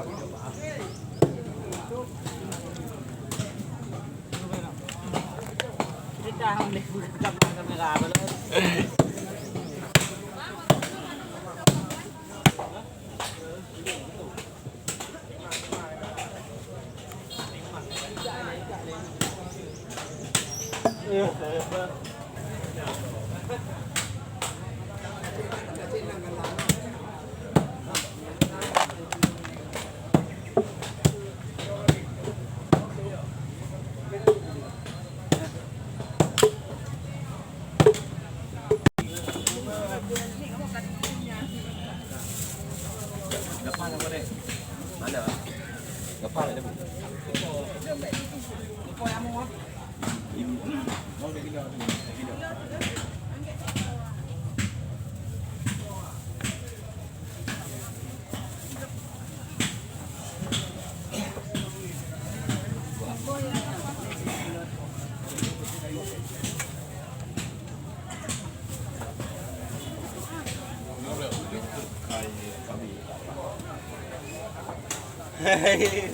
จ้างเด็กกับเวลาไปเลยแล้วผ้าทำก็ได้นั่นเหรอแล้วผ้าอะไรได้บ้างอิ่มน้องเด็กที่เราที่เราเฮ้ย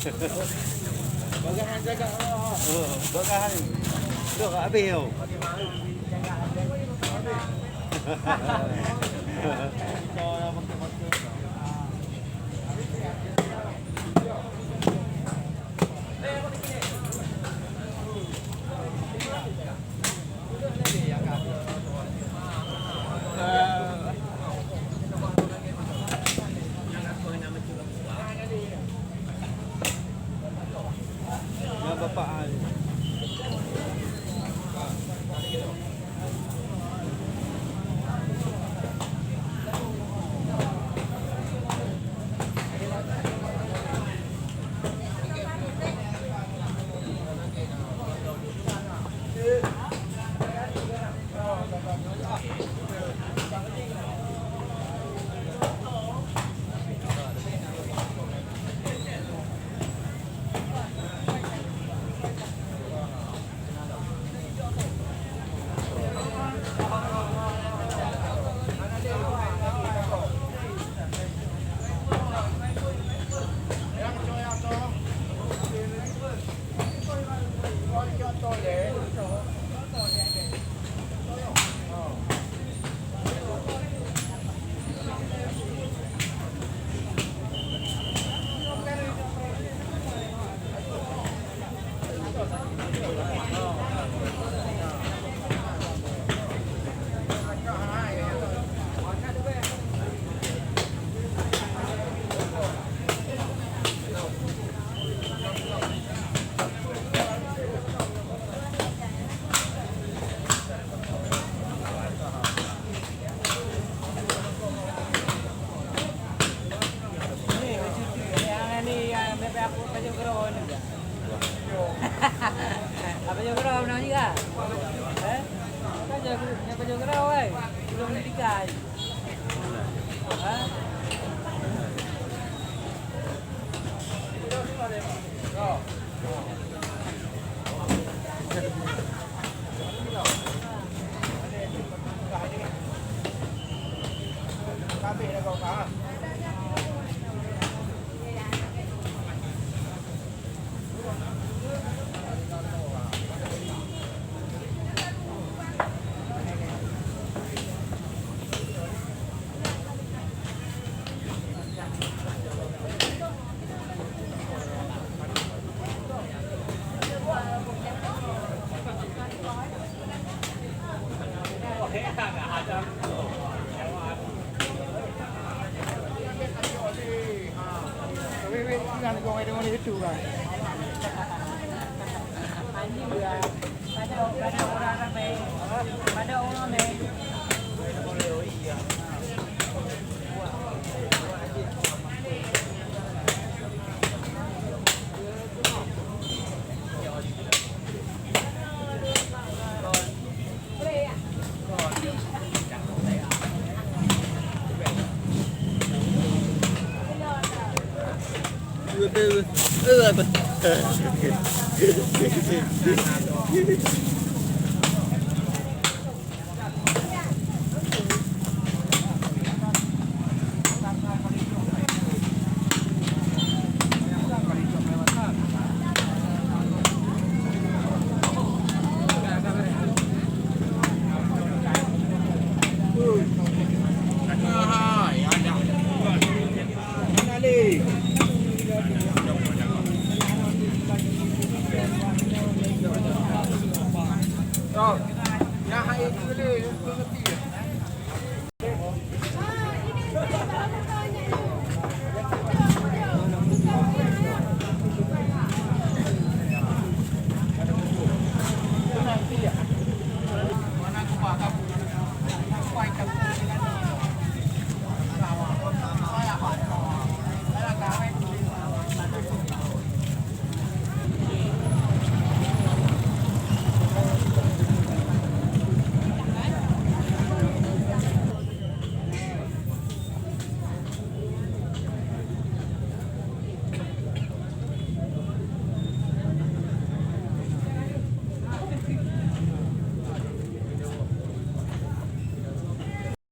Bagahan jaga. Bagahan. Dok habis tu. Yang bapak Ali. Apa je gerau nak juga? Kan je gerau belum nikah. Kabeh dah kau faham. Jangan kau ada orang itu kan. Anjing dia. Pada orang ramai. Pada orang ramai. Betul.